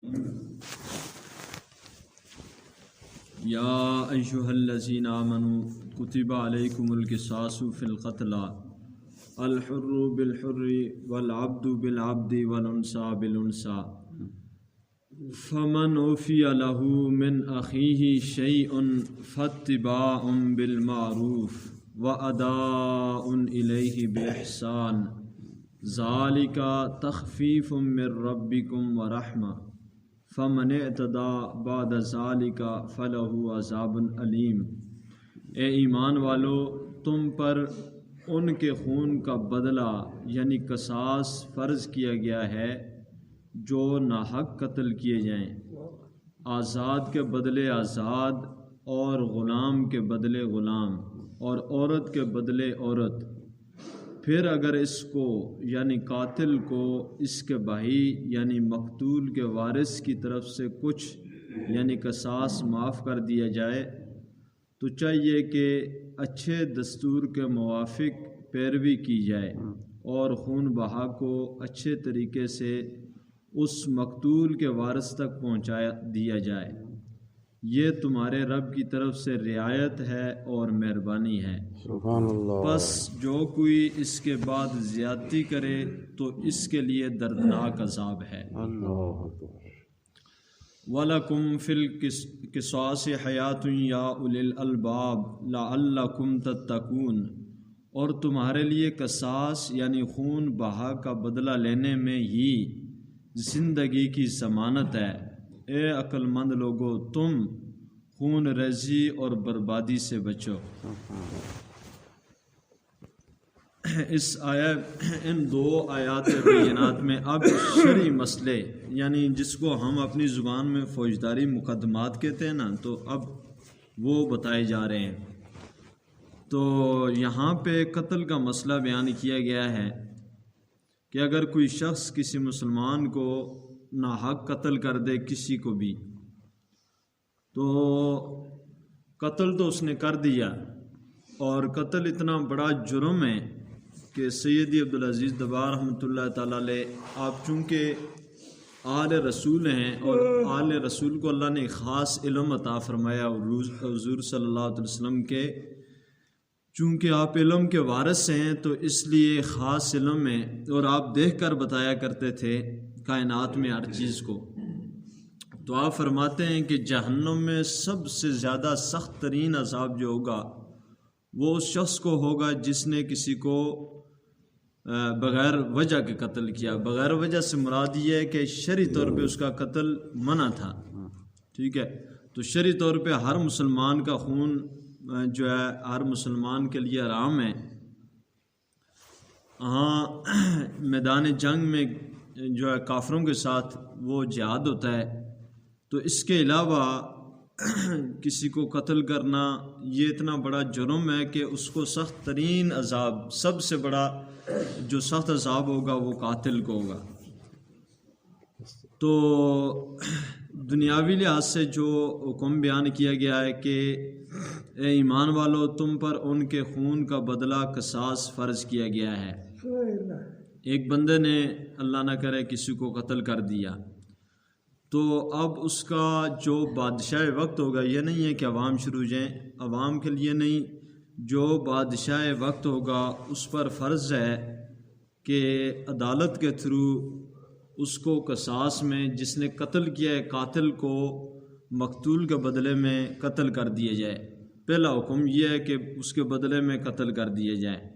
یا ایھا الذین آمنوا کتب علیکم القصاص فی القتل الحر بالحر والعبد بالعبد والانثى بالانثى فمن عفی له من اخیہ شیء فاتباع بالمعروف واداء الیہ باحسان ذالک تخفیف من ربکم ورحمہ فمن اعتدى بعد ذالک فلہ عذاب علیم۔ اے ایمان والو، تم پر ان کے خون کا بدلہ یعنی قصاص فرض کیا گیا ہے جو ناحق قتل کیے جائیں، آزاد کے بدلے آزاد اور غلام کے بدلے غلام اور عورت کے بدلے عورت۔ پھر اگر اس کو یعنی قاتل کو اس کے بھائی یعنی مقتول کے وارث کی طرف سے کچھ یعنی قصاص معاف کر دیا جائے تو چاہیے کہ اچھے دستور کے موافق پیروی کی جائے اور خون بہا کو اچھے طریقے سے اس مقتول کے وارث تک پہنچا دیا جائے۔ یہ تمہارے رب کی طرف سے رعایت ہے اور مہربانی ہے۔ سبحان اللہ۔ بس جو کوئی اس کے بعد زیادتی کرے تو اس کے لیے دردناک عذاب ہے۔ اللہ وَلَكُمْ فِي الْقِصَاصِ حَيَاةٌ يَا أُولِي الْأَلْبَابِ لَعَلَّكُمْ تَتَّقُونَ، اور تمہارے لیے قصاص یعنی خون بہا کا بدلہ لینے میں ہی زندگی کی ضمانت ہے۔ اے عقل مند لوگو، تم خون ریزی اور بربادی سے بچو۔ ان دو آیات بینات میں اب شرعی مسئلے یعنی جس کو ہم اپنی زبان میں فوجداری مقدمات کہتے ہیں نا، تو اب وہ بتائے جا رہے ہیں۔ تو یہاں پہ قتل کا مسئلہ بیان کیا گیا ہے کہ اگر کوئی شخص کسی مسلمان کو ناحق قتل کر دے کسی کو بھی، تو قتل تو اس نے کر دیا، اور قتل اتنا بڑا جرم ہے کہ سیدی عبدالعزیز دبار رحمۃ اللہ تعالیٰ علیہ، آپ چونکہ آل رسول ہیں اور آل رسول کو اللہ نے خاص علم عطا فرمایا حضور صلی اللہ علیہ وسلم کے، چونکہ آپ علم کے وارث ہیں تو اس لیے خاص علم ہے، اور آپ دیکھ کر بتایا کرتے تھے کائنات میں ہر چیز کو۔ تو آپ فرماتے ہیں کہ جہنم میں سب سے زیادہ سخت ترین عذاب جو ہوگا وہ اس شخص کو ہوگا جس نے کسی کو بغیر وجہ کے قتل کیا۔ بغیر وجہ سے مراد یہ ہے کہ شرعی طور پہ اس کا قتل منع تھا، ٹھیک ہے۔ تو شرعی طور پہ ہر مسلمان کا خون جو ہے ہر مسلمان کے لیے حرام ہے۔ ہاں، میدان جنگ میں جو ہے کافروں کے ساتھ وہ جہاد ہوتا ہے، تو اس کے علاوہ کسی کو قتل کرنا یہ اتنا بڑا جرم ہے کہ اس کو سخت ترین عذاب، سب سے بڑا جو سخت عذاب ہوگا وہ قاتل کو ہوگا۔ تو دنیاوی لحاظ سے جو حکم بیان کیا گیا ہے کہ اے ایمان والو، تم پر ان کے خون کا بدلہ قصاص فرض کیا گیا ہے۔ ایک بندے نے اللہ نہ کرے کسی کو قتل کر دیا، تو اب اس کا جو بادشاہ وقت ہوگا، یہ نہیں ہے کہ عوام شروع جائیں، عوام کے لیے نہیں، جو بادشاہ وقت ہوگا اس پر فرض ہے کہ عدالت کے تھرو اس کو قصاص میں جس نے قتل کیا ہے قاتل کو مقتول کے بدلے میں قتل کر دیا جائے۔ پہلا حکم یہ ہے کہ اس کے بدلے میں قتل کر دیے جائے۔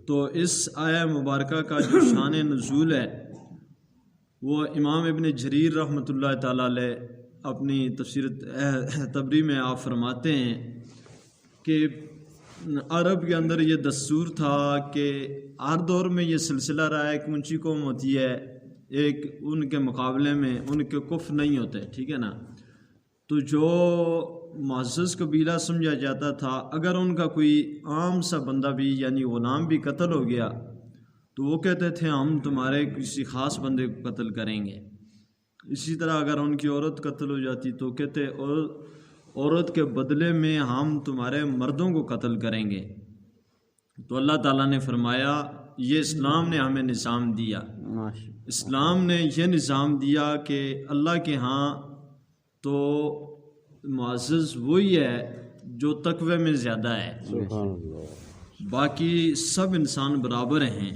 تو اس آیہ مبارکہ کا جو شان نزول ہے وہ امام ابن جریر رحمۃ اللہ تعالیٰ علیہ اپنی تفسیر تبری میں آپ فرماتے ہیں کہ عرب کے اندر یہ دستور تھا کہ ہر دور میں یہ سلسلہ رہا ہے کہ اونچی قوم ہوتی ہے، ایک ان کے مقابلے میں ان کے کفر نہیں ہوتے، ٹھیک ہے نا۔ تو جو معزز قبیلہ سمجھا جاتا تھا، اگر ان کا کوئی عام سا بندہ بھی یعنی غلام بھی قتل ہو گیا تو وہ کہتے تھے ہم تمہارے کسی خاص بندے کو قتل کریں گے۔ اسی طرح اگر ان کی عورت قتل ہو جاتی تو کہتے عورت کے بدلے میں ہم تمہارے مردوں کو قتل کریں گے۔ تو اللہ تعالیٰ نے فرمایا یہ اسلام نے ہمیں نظام دیا اسلام نے یہ نظام دیا کہ اللہ کے ہاں تو معزز وہی ہے جو تقوی میں زیادہ ہے، باقی سب انسان برابر ہیں۔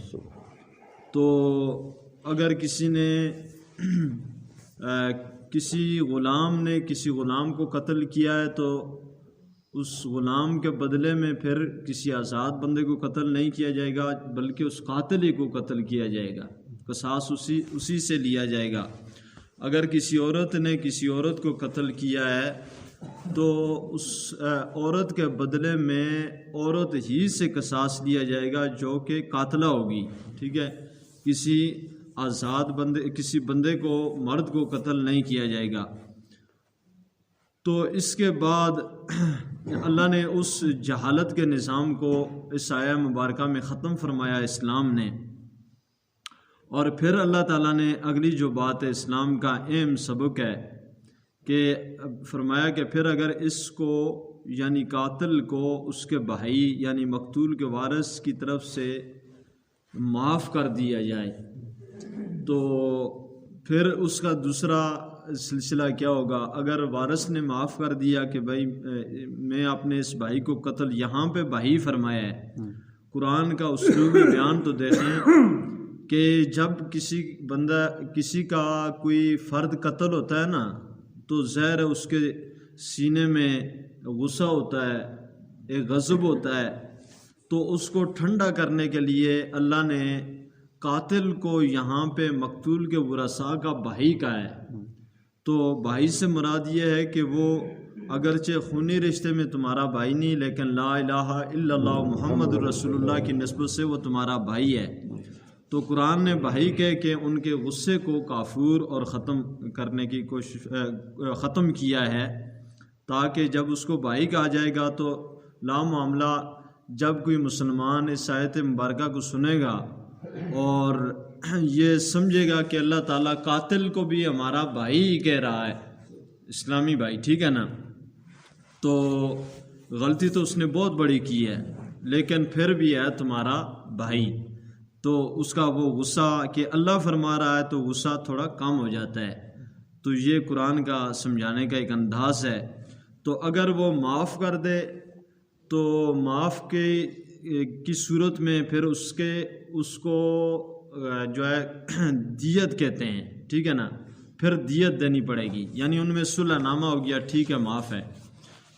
تو اگر کسی نے کسی غلام کو قتل کیا ہے تو اس غلام کے بدلے میں پھر کسی آزاد بندے کو قتل نہیں کیا جائے گا، بلکہ اس قاتل ہی کو قتل کیا جائے گا، قصاص اسی سے لیا جائے گا۔ اگر کسی عورت نے کسی عورت کو قتل کیا ہے تو اس عورت کے بدلے میں عورت ہی سے قصاص لیا جائے گا جو کہ قاتلہ ہوگی، ٹھیک ہے، کسی بندے کو، مرد کو قتل نہیں کیا جائے گا۔ تو اس کے بعد اللہ نے اس جہالت کے نظام کو اس آیہ مبارکہ میں ختم فرمایا اسلام نے، اور پھر اللہ تعالیٰ نے اگلی جو بات ہے اسلام کا اہم سبق ہے کہ فرمایا کہ پھر اگر اس کو یعنی قاتل کو اس کے بھائی یعنی مقتول کے وارث کی طرف سے معاف کر دیا جائے تو پھر اس کا دوسرا سلسلہ کیا ہوگا۔ اگر وارث نے معاف کر دیا کہ بھائی میں اپنے اس بھائی کو قتل، یہاں پہ بھائی فرمایا ہے، قرآن کا اسلوبی بیان تو دیکھیں کہ جب کسی کا کوئی فرد قتل ہوتا ہے نا تو ظاہر ہے اس کے سینے میں غصہ ہوتا ہے، ایک غضب ہوتا ہے، تو اس کو ٹھنڈا کرنے کے لیے اللہ نے قاتل کو یہاں پہ مقتول کے ورثاء کا بھائی کا ہے۔ تو بھائی سے مراد یہ ہے کہ وہ اگرچہ خونی رشتے میں تمہارا بھائی نہیں، لیکن لا الہ الا اللہ محمد رسول اللہ کی نسبت سے وہ تمہارا بھائی ہے۔ تو قرآن نے بھائی کہہ کے ان کے غصے کو کافور اور ختم کرنے کی کوشش ختم کیا ہے، تاکہ جب اس کو بھائی کہا جائے گا تو لا معاملہ جب کوئی مسلمان اس آیت مبارکہ کو سنے گا اور یہ سمجھے گا کہ اللہ تعالیٰ قاتل کو بھی ہمارا بھائی ہی کہہ رہا ہے، اسلامی بھائی، ٹھیک ہے نا، تو غلطی تو اس نے بہت بڑی کی ہے، لیکن پھر بھی ہے تمہارا بھائی، تو اس کا وہ غصہ کہ اللہ فرما رہا ہے تو غصہ تھوڑا کم ہو جاتا ہے۔ تو یہ قرآن کا سمجھانے کا ایک انداز ہے۔ تو اگر وہ معاف کر دے تو معاف کی صورت میں پھر اس کو جو ہے دیت کہتے ہیں، ٹھیک ہے نا، پھر دیت دینی پڑے گی، یعنی ان میں صلح نامہ ہو گیا، ٹھیک ہے معاف ہے،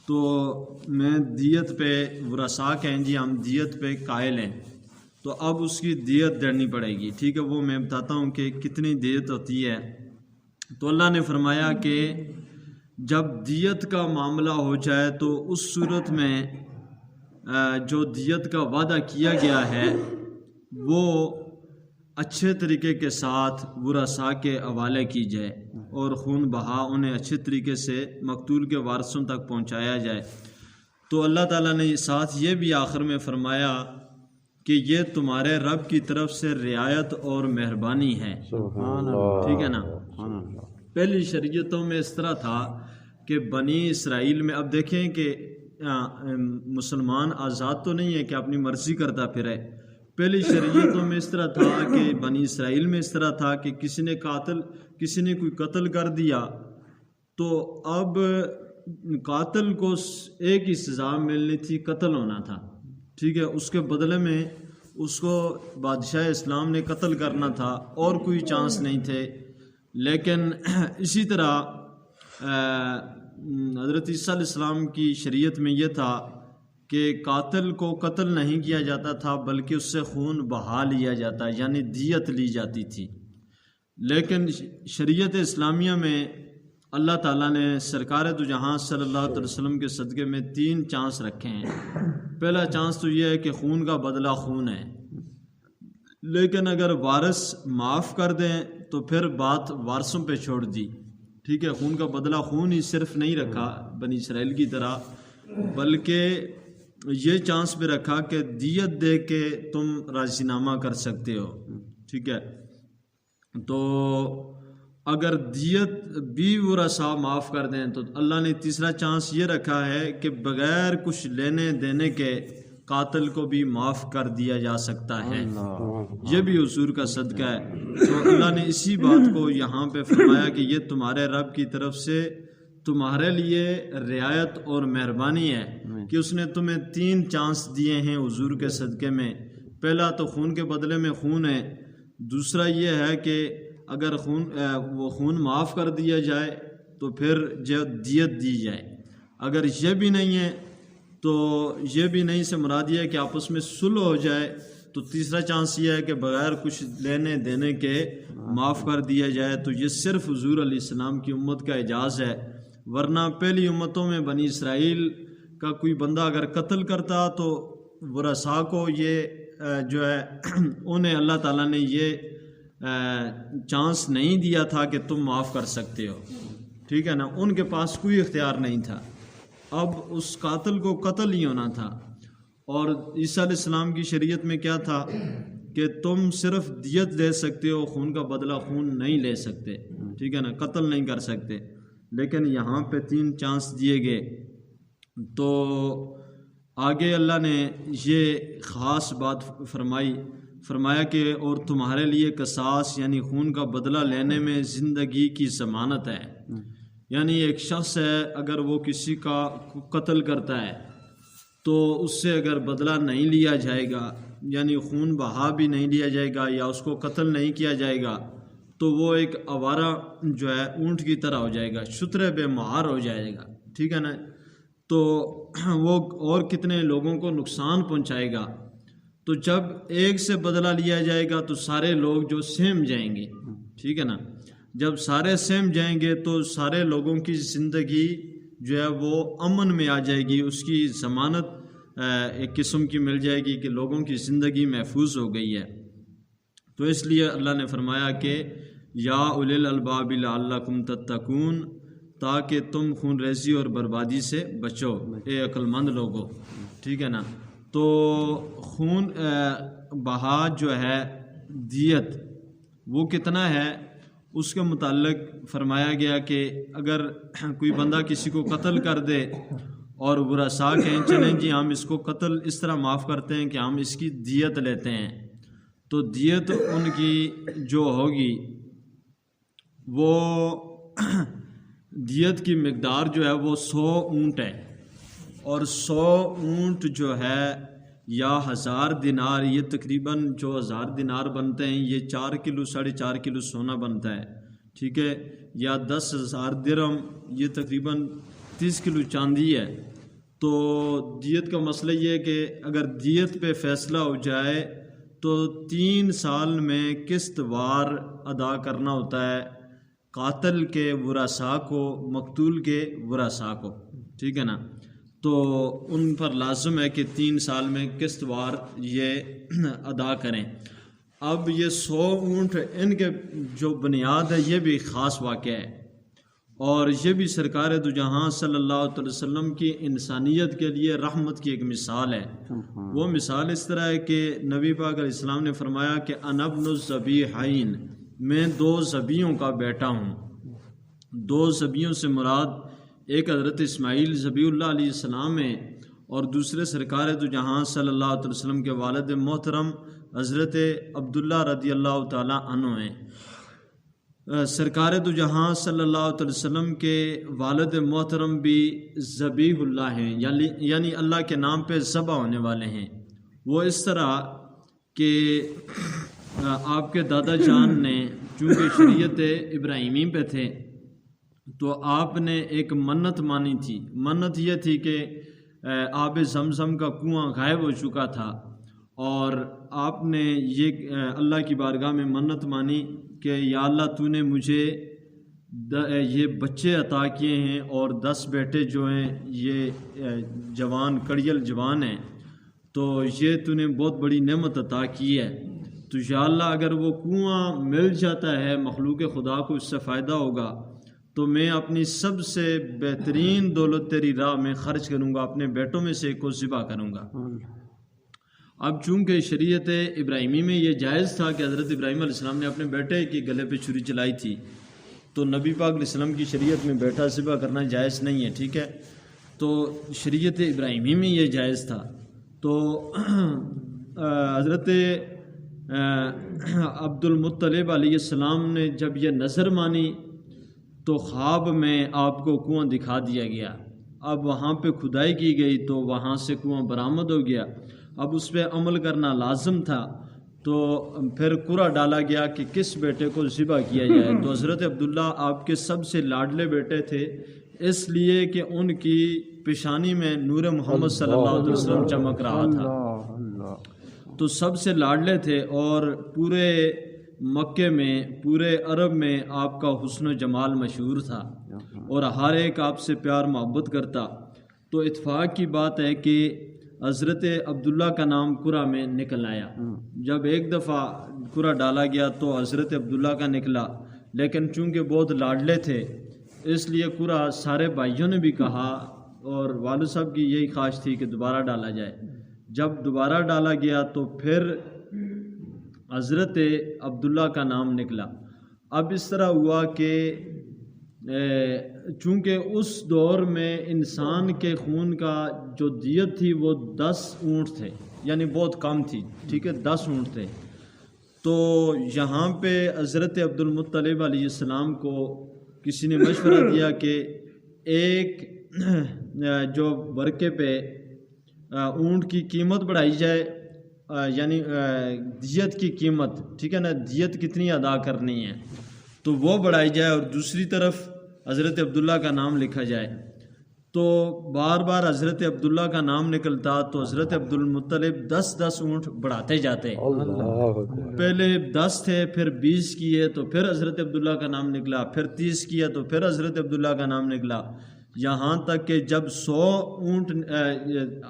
تو میں دیت پہ ورثاء کہیں جی ہم دیت پہ قائل ہیں، تو اب اس کی دیت دینی پڑے گی، ٹھیک ہے، وہ میں بتاتا ہوں کہ کتنی دیت ہوتی ہے۔ تو اللہ نے فرمایا کہ جب دیت کا معاملہ ہو جائے تو اس صورت میں جو دیت کا وعدہ کیا گیا ہے وہ اچھے طریقے کے ساتھ ورثاء کے حوالے کی جائے اور خون بہا انہیں اچھے طریقے سے مقتول کے وارثوں تک پہنچایا جائے۔ تو اللہ تعالیٰ نے ساتھ یہ بھی آخر میں فرمایا کہ یہ تمہارے رب کی طرف سے رعایت اور مہربانی ہے، ٹھیک ہے نا۔ پہلی شریعتوں میں اس طرح تھا کہ بنی اسرائیل میں، اب دیکھیں کہ مسلمان آزاد تو نہیں ہے کہ اپنی مرضی کرتا پھرے، پہلی شریعتوں میں اس طرح تھا کہ بنی اسرائیل میں اس طرح تھا کہ کسی نے کوئی قتل کر دیا تو اب قاتل کو ایک ہی سزا ملنی تھی، قتل ہونا تھا، ٹھیک ہے، اس کے بدلے میں اس کو بادشاہ اسلام نے قتل کرنا تھا اور کوئی چانس نہیں تھے۔ لیکن اسی طرح حضرت عیسیٰ علیہ السلام کی شریعت میں یہ تھا کہ قاتل کو قتل نہیں کیا جاتا تھا بلکہ اس سے خون بہا لیا جاتا، یعنی دیت لی جاتی تھی۔ لیکن شریعت اسلامیہ میں اللہ تعالیٰ نے سرکار دو جہاں صلی اللہ علیہ وسلم کے صدقے میں 3 چانس رکھے ہیں۔ پہلا چانس تو یہ ہے کہ خون کا بدلہ خون ہے، لیکن اگر وارث معاف کر دیں تو پھر بات وارثوں پہ چھوڑ دی، ٹھیک ہے، خون کا بدلہ خون ہی صرف نہیں رکھا بنی اسرائیل کی طرح، بلکہ یہ چانس بھی رکھا کہ دیت دے کے تم راضی نامہ کر سکتے ہو، ٹھیک ہے۔ تو اگر دیت بھی ورثاء معاف کر دیں تو اللہ نے تیسرا چانس یہ رکھا ہے کہ بغیر کچھ لینے دینے کے قاتل کو بھی معاف کر دیا جا سکتا ہے، یہ بھی حضور کا صدقہ ہے۔ تو اللہ نے اسی بات کو یہاں پہ فرمایا کہ یہ تمہارے رب کی طرف سے تمہارے لیے رعایت اور مہربانی ہے کہ اس نے تمہیں 3 چانس دیے ہیں حضور کے صدقے میں۔ پہلا تو خون کے بدلے میں خون ہے، دوسرا یہ ہے کہ اگر وہ خون معاف کر دیا جائے تو پھر دیت دی جائے، اگر یہ بھی نہیں ہے تو یہ بھی نہیں سے مراد یہ ہے کہ آپس میں صلح ہو جائے، تو تیسرا چانس یہ ہے کہ بغیر کچھ لینے دینے کے معاف کر دیا جائے۔ تو یہ صرف حضور علیہ السلام کی امت کا اعجاز ہے، ورنہ پہلی امتوں میں بنی اسرائیل کا کوئی بندہ اگر قتل کرتا تو ورثاء کو یہ جو ہے انہیں اللہ تعالیٰ نے یہ چانس نہیں دیا تھا کہ تم معاف کر سکتے ہو، ٹھیک ہے نا، ان کے پاس کوئی اختیار نہیں تھا۔ اب اس قاتل کو قتل ہی ہونا تھا، اور عیسیٰ علیہ السلام کی شریعت میں کیا تھا کہ تم صرف دیت دے سکتے ہو، خون کا بدلہ خون نہیں لے سکتے، ٹھیک ہے نا، قتل نہیں کر سکتے۔ لیکن یہاں پہ 3 چانس دیے گئے، تو آگے اللہ نے یہ خاص بات فرمایا کہ اور تمہارے لیے قصاص یعنی خون کا بدلہ لینے میں زندگی کی ضمانت ہے، یعنی ایک شخص ہے اگر وہ کسی کا قتل کرتا ہے تو اس سے اگر بدلہ نہیں لیا جائے گا، یعنی خون بہا بھی نہیں لیا جائے گا یا اس کو قتل نہیں کیا جائے گا، تو وہ ایک آوارہ جو ہے اونٹ کی طرح ہو جائے گا، شتر بے مہار ہو جائے گا، ٹھیک ہے نا، تو وہ اور کتنے لوگوں کو نقصان پہنچائے گا۔ تو جب ایک سے بدلہ لیا جائے گا تو سارے لوگ جو سہم جائیں گے، ٹھیک ہے نا، جب سارے سہم جائیں گے تو سارے لوگوں کی زندگی جو ہے وہ امن میں آ جائے گی، اس کی ضمانت ایک قسم کی مل جائے گی کہ لوگوں کی زندگی محفوظ ہو گئی ہے۔ تو اس لیے اللہ نے فرمایا کہ یا اولی الالباب لعلکم تتقون، تاکہ تم خون ریزی اور بربادی سے بچو اے عقل مند لوگو، ٹھیک ہے نا۔ تو خون بہا جو ہے دیت وہ کتنا ہے اس کے متعلق فرمایا گیا کہ اگر کوئی بندہ کسی کو قتل کر دے اور ورثاء کہیں چلیں جی ہم اس کو قتل اس طرح معاف کرتے ہیں کہ ہم اس کی دیت لیتے ہیں، تو دیت ان کی جو ہوگی وہ دیت کی مقدار جو ہے وہ 100 اونٹ ہے، اور 100 اونٹ جو ہے یا 1000 دینار، یہ تقریباً جو 1000 دینار بنتے ہیں یہ 4 کلو 4.5 کلو سونا بنتا ہے، ٹھیک ہے، یا 10,000 درہم یہ تقریباً 30 کلو چاندی ہے۔ تو دیت کا مسئلہ یہ ہے کہ اگر دیت پہ فیصلہ ہو جائے تو 3 سال میں قسط وار ادا کرنا ہوتا ہے، قاتل کے ورثاء کو، مقتول کے ورثاء کو، ٹھیک ہے نا، تو ان پر لازم ہے کہ 3 سال میں قسط وار یہ ادا کریں۔ اب یہ 100 اونٹ ان کے جو بنیاد ہے یہ بھی خاص واقعہ ہے، اور یہ بھی سرکار دو جہاں صلی اللہ علیہ وسلم کی انسانیت کے لیے رحمت کی ایک مثال ہے۔ وہ مثال اس طرح ہے کہ نبی پاک علیہ السلام نے فرمایا کہ انا ابن الذبیحین، میں 2 ذبیحوں کا بیٹا ہوں۔ 2 ذبیحوں سے مراد ایک حضرت اسماعیل ذبیح اللہ علیہ السلام ہیں، اور دوسرے سرکار دو جہاں صلی اللہ علیہ وسلم کے والد محترم حضرت عبداللہ رضی اللہ تعالیٰ عنہ ہیں۔ سرکار دو جہاں صلی اللہ علیہ وسلم کے والد محترم بھی ذبیح اللہ ہیں، یعنی اللہ کے نام پہ ذبح ہونے والے ہیں۔ وہ اس طرح کہ آپ کے دادا جان نے چونکہ شریعت ابراہیمی پہ تھے تو آپ نے ایک منت مانی تھی۔ منت یہ تھی کہ آب زمزم کا کنواں غائب ہو چکا تھا، اور آپ نے یہ اللہ کی بارگاہ میں منت مانی کہ یا اللہ تو نے مجھے یہ بچے عطا کیے ہیں اور 10 بیٹے جو ہیں یہ جوان کڑیل جوان ہیں، تو یہ تو نے بہت بڑی نعمت عطا کی ہے، تو یا اللہ اگر وہ کنواں مل جاتا ہے مخلوق خدا کو اس سے فائدہ ہوگا تو میں اپنی سب سے بہترین دولت تیری راہ میں خرچ کروں گا، اپنے بیٹوں میں سے ایک کو ذبح کروں گا۔ اب چونکہ شریعت ابراہیمی میں یہ جائز تھا کہ حضرت ابراہیم علیہ السلام نے اپنے بیٹے کے گلے پہ چھری چلائی تھی، تو نبی پاک علیہ السلام کی شریعت میں بیٹا ذبح کرنا جائز نہیں ہے، ٹھیک ہے، تو شریعت ابراہیمی میں یہ جائز تھا۔ تو حضرت عبد المطلب علیہ السلام نے جب یہ نظر مانی تو خواب میں آپ کو کنواں دکھا دیا گیا. اب وہاں پہ کھدائی کی گئی تو وہاں سے کنواں برآمد ہو گیا. اب اس پہ عمل کرنا لازم تھا تو پھر قرعہ ڈالا گیا کہ کس بیٹے کو ذبح کیا جائے. تو حضرت عبداللہ آپ کے سب سے لاڈلے بیٹے تھے، اس لیے کہ ان کی پیشانی میں نور محمد صلی اللہ علیہ وسلم چمک رہا تھا، تو سب سے لاڈلے تھے. اور پورے مکے میں، پورے عرب میں آپ کا حسن و جمال مشہور تھا اور ہر ایک آپ سے پیار محبت کرتا. تو اتفاق کی بات ہے کہ حضرت عبداللہ کا نام قرعہ میں نکل آیا. جب ایک دفعہ قرعہ ڈالا گیا تو حضرت عبداللہ کا نکلا، لیکن چونکہ بہت لاڈلے تھے اس لیے قرعہ سارے بھائیوں نے بھی کہا اور والد صاحب کی یہی خواہش تھی کہ دوبارہ ڈالا جائے. جب دوبارہ ڈالا گیا تو پھر حضرت عبداللہ کا نام نکلا. اب اس طرح ہوا کہ چونکہ اس دور میں انسان کے خون کا جو دیت تھی وہ 10 اونٹ تھے، یعنی بہت کم تھی، ٹھیک ہے، 10 اونٹ تھے. تو یہاں پہ حضرت عبد المطلب علیہ السلام کو کسی نے مشورہ دیا کہ ایک جو برقے پہ اونٹ کی قیمت بڑھائی جائے، یعنی دیت کی قیمت، ٹھیک ہے نا، دیت کتنی ادا کرنی ہے تو وہ بڑھائی جائے، اور دوسری طرف حضرت عبداللہ کا نام لکھا جائے. تو بار بار حضرت عبداللہ کا نام نکلتا تو حضرت عبد المطلب 10 اونٹ بڑھاتے جاتے. پہلے 10 تھے، پھر 20 کیے تو پھر حضرت عبداللہ کا نام نکلا، پھر 30 کیا تو پھر حضرت عبداللہ کا نام نکلا، یہاں تک کہ جب 100 اونٹ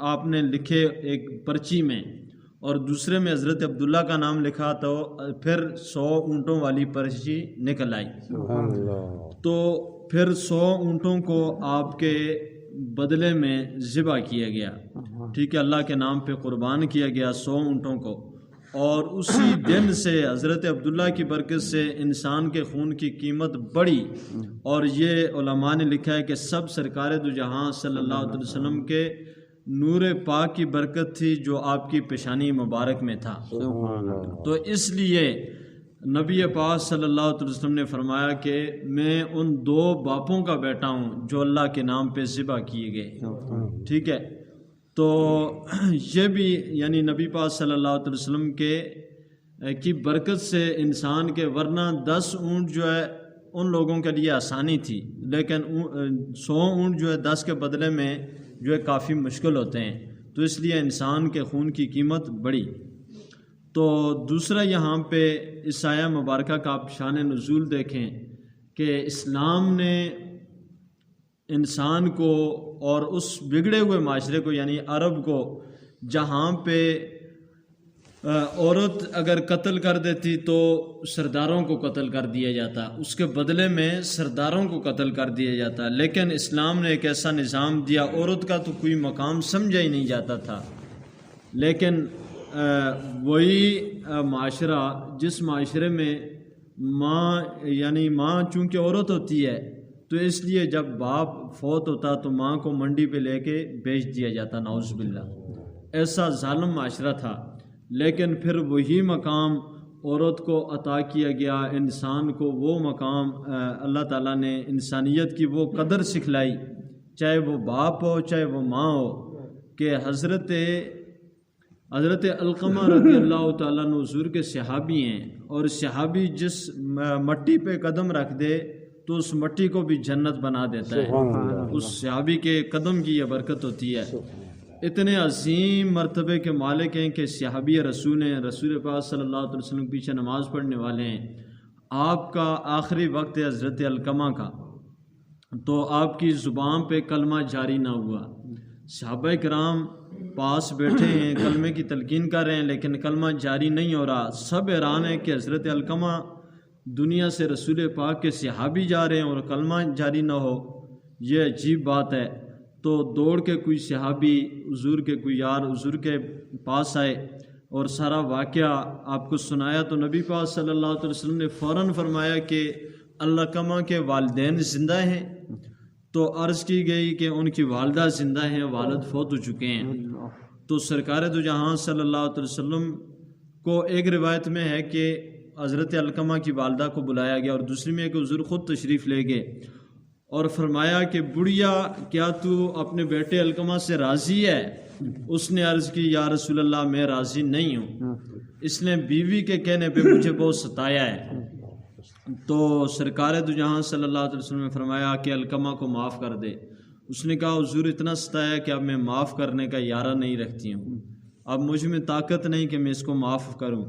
آپ نے لکھے ایک پرچی میں اور دوسرے میں حضرت عبداللہ کا نام لکھا تو پھر 100 اونٹوں والی پرچی نکل آئی. تو پھر 100 اونٹوں کو آپ کے بدلے میں ذبح کیا گیا، ٹھیک ہے، اللہ کے نام پہ قربان کیا گیا 100 اونٹوں کو. اور اسی دن سے حضرت عبداللہ کی برکت سے انسان کے خون کی قیمت بڑھی. اور یہ علماء نے لکھا ہے کہ سب سرکار دو جہاں صلی اللہ علیہ وسلم کے نور پاک کی برکت تھی جو آپ کی پیشانی مبارک میں تھا. تو اس لیے نبی پاک صلی اللہ علیہ وسلم نے فرمایا کہ میں ان 2 باپوں کا بیٹا ہوں جو اللہ کے نام پہ ذبح کیے گئے، ٹھیک ہے. تو یہ بھی یعنی نبی پاک صلی اللہ علیہ وسلم کی برکت سے انسان کے، ورنہ 10 اونٹ جو ہے ان لوگوں کے لیے آسانی تھی، لیکن 100 اونٹ جو ہے 10 کے بدلے میں جو ہے کافی مشکل ہوتے ہیں. تو اس لیے انسان کے خون کی قیمت بڑھی. تو دوسرا یہاں پہ اس آیہ مبارکہ کا آپ شان نزول دیکھیں کہ اسلام نے انسان کو اور اس بگڑے ہوئے معاشرے کو، یعنی عرب کو، جہاں پہ عورت اگر قتل کر دیتی تو سرداروں کو قتل کر دیا جاتا، اس کے بدلے میں سرداروں کو قتل کر دیا جاتا، لیکن اسلام نے ایک ایسا نظام دیا، عورت کا تو کوئی مقام سمجھا ہی نہیں جاتا تھا. لیکن وہی معاشرہ جس معاشرے میں ماں چونکہ عورت ہوتی ہے تو اس لیے جب باپ فوت ہوتا تو ماں کو منڈی پہ لے کے بیچ دیا جاتا، نعوذ باللہ. ایسا ظالم معاشرہ تھا. لیکن پھر وہی مقام عورت کو عطا کیا گیا، انسان کو وہ مقام اللہ تعالیٰ نے انسانیت کی وہ قدر سکھلائی، چاہے وہ باپ ہو چاہے وہ ماں ہو. کہ حضرت علقمہ رضی اللہ تعالیٰ عنہ حضور کے صحابی ہیں، اور صحابی جس مٹی پہ قدم رکھ دے تو اس مٹی کو بھی جنت بنا دیتا ہے. اس صحابی کے قدم کی یہ برکت ہوتی ہے. اتنے عظیم مرتبے کے مالک ہیں کہ صحابی رسول ہیں، رسول پاک صلی اللہ علیہ وسلم پیچھے نماز پڑھنے والے ہیں. آپ کا آخری وقت ہے حضرت علقمہ کا، تو آپ کی زبان پہ کلمہ جاری نہ ہوا. صحابہ کرام پاس بیٹھے ہیں، کلمے کی تلقین کر رہے ہیں، لیکن کلمہ جاری نہیں ہو رہا. سب حیران ہیں کہ حضرت علقمہ دنیا سے رسول پاک کے صحابی جا رہے ہیں اور کلمہ جاری نہ ہو، یہ عجیب بات ہے. تو دوڑ کے کوئی صحابی حضور کے کوئی یار حضور کے پاس آئے اور سارا واقعہ آپ کو سنایا. تو نبی پاک صلی اللہ علیہ وسلم نے فوراً فرمایا کہ علقمہ کے والدین زندہ ہیں. تو عرض کی گئی کہ ان کی والدہ زندہ ہیں، والد فوت ہو چکے ہیں. تو سرکار دو جہاں صلی اللہ علیہ وسلم کو ایک روایت میں ہے کہ حضرت علقمہ کی والدہ کو بلایا گیا، اور دوسری میں کہ حضور خود تشریف لے گئے اور فرمایا کہ بڑھیا کیا تو اپنے بیٹے علقمہ سے راضی ہے؟ اس نے عرض کی یا رسول اللہ میں راضی نہیں ہوں، اس نے بیوی کے کہنے پہ مجھے بہت ستایا ہے۔ تو سرکار دو جہاں صلی اللہ علیہ وسلم نے فرمایا کہ علقمہ کو معاف کر دے۔ اس نے کہا حضور اتنا ستایا کہ اب میں معاف کرنے کا ارادہ نہیں رکھتی ہوں، اب مجھ میں طاقت نہیں کہ میں اس کو معاف کروں۔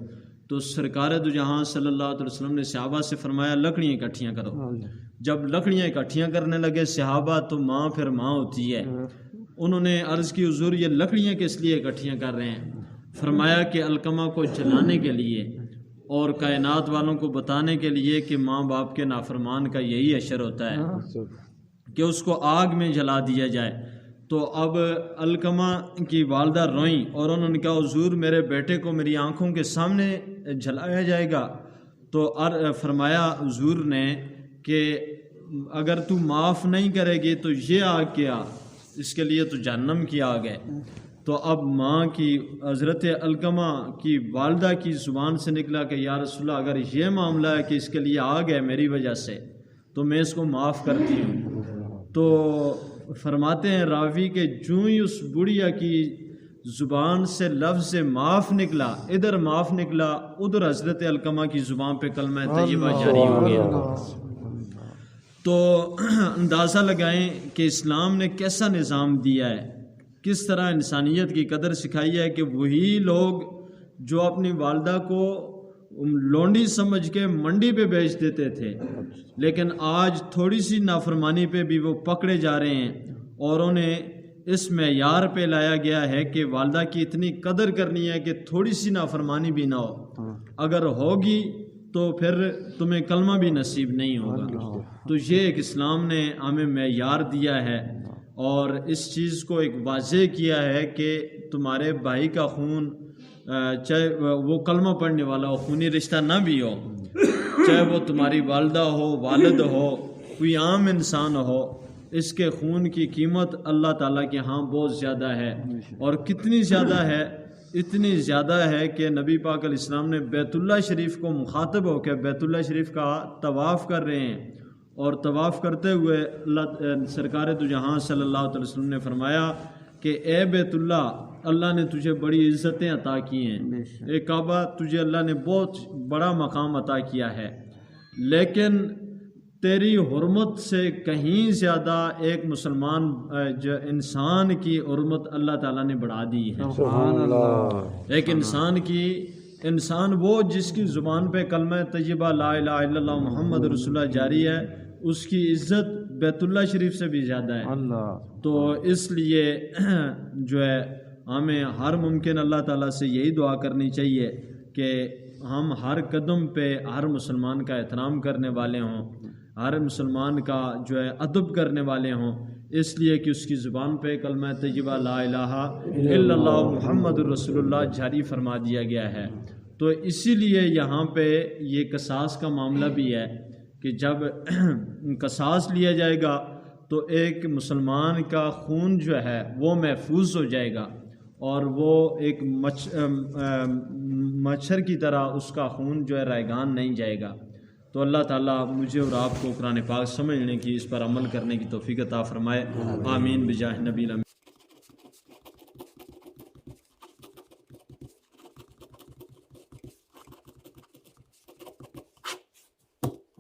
تو سرکار دو جہاں صلی اللہ علیہ وسلم نے صحابہ سے فرمایا لکڑیاں اکٹھیاں کرو۔ جب لکڑیاں اکٹھیاں کرنے لگے صحابہ، تو ماں پھر ماں ہوتی ہے، انہوں نے عرض کی حضور یہ لکڑیاں کس لیے اکٹھیاں کر رہے ہیں؟ فرمایا کہ علقمہ کو جلانے کے لیے اور کائنات والوں کو بتانے کے لیے کہ ماں باپ کے نافرمان کا یہی اشر ہوتا ہے کہ اس کو آگ میں جلا دیا جائے۔ تو اب علقمہ کی والدہ روئیں اور انہوں نے کہا حضور میرے بیٹے کو میری آنکھوں کے سامنے جلایا جائے گا؟ تو فرمایا حضور نے کہ اگر تو معاف نہیں کرے گی تو یہ آگ کیا، اس کے لیے تو جہنم کی آگ ہے۔ تو اب ماں کی حضرت علقمہ کی والدہ کی زبان سے نکلا کہ یا رسول اللہ اگر یہ معاملہ ہے کہ اس کے لیے آگ ہے میری وجہ سے تو میں اس کو معاف کرتی ہوں۔ تو فرماتے ہیں راوی کہ جو ہی اس بڑھیا کی زبان سے لفظ معاف نکلا، ادھر معاف نکلا، ادھر حضرت علقمہ کی زبان پہ کلمہ طیبہ جاری ہو گیا۔ تو اندازہ لگائیں کہ اسلام نے کیسا نظام دیا ہے، کس طرح انسانیت کی قدر سکھائی ہے کہ وہی لوگ جو اپنی والدہ کو لونڈی سمجھ کے منڈی پہ بیچ دیتے تھے، لیکن آج تھوڑی سی نافرمانی پہ بھی وہ پکڑے جا رہے ہیں، اور انہیں اس معیار پہ لایا گیا ہے کہ والدہ کی اتنی قدر کرنی ہے کہ تھوڑی سی نافرمانی بھی نہ ہو، اگر ہوگی تو پھر تمہیں کلمہ بھی نصیب نہیں ہوگا۔ تو یہ ایک اسلام نے ہمیں معیار دیا ہے، اور اس چیز کو ایک واضح کیا ہے کہ تمہارے بھائی کا خون چاہے وہ کلمہ پڑھنے والا ہو، خونی رشتہ نہ بھی ہو، چاہے وہ تمہاری والدہ ہو، والد ہو، کوئی عام انسان ہو، اس کے خون کی قیمت اللہ تعالیٰ کے ہاں بہت زیادہ ہے۔ اور کتنی زیادہ ہے؟ اتنی زیادہ ہے کہ نبی پاک علیہ السلام نے بیت اللہ شریف کو مخاطب ہو کے بیت اللہ شریف کا طواف کر رہے ہیں، اور طواف کرتے ہوئے سرکار دو جہاں صلی اللہ علیہ وسلم نے فرمایا کہ اے بیت اللہ، اللہ نے تجھے بڑی عزتیں عطا کی ہیں، اے کعبہ تجھے اللہ نے بہت بڑا مقام عطا کیا ہے، لیکن تیری حرمت سے کہیں زیادہ ایک مسلمان جو انسان کی حرمت اللہ تعالیٰ نے بڑھا دی ہے۔ سبحان اللہ۔ ایک انسان وہ جس کی زبان پہ کلمہ طیبہ لا الہ الا اللہ محمد رسول اللہ جاری ہے، اس کی عزت بیت اللہ شریف سے بھی زیادہ ہے۔ تو اس لیے جو ہے ہمیں ہر ممکن اللہ تعالیٰ سے یہی دعا کرنی چاہیے کہ ہم ہر قدم پہ ہر مسلمان کا احترام کرنے والے ہوں، ہر مسلمان کا جو ہے ادب کرنے والے ہوں، اس لیے کہ اس کی زبان پہ کلمہ طیبہ لا الہ الا اللہ محمد رسول اللہ جاری فرما دیا گیا ہے۔ تو اسی لیے یہاں پہ یہ قصاص کا معاملہ بھی ہے کہ جب قصاص لیا جائے گا تو ایک مسلمان کا خون جو ہے وہ محفوظ ہو جائے گا، اور وہ ایک مچھر کی طرح اس کا خون جو ہے رائگان نہیں جائے گا۔ تو اللہ تعالیٰ مجھے اور آپ کو قرآن پاک سمجھنے کی، اس پر عمل کرنے کی توفیق عطا فرمائے۔ آمین بجاہ نبی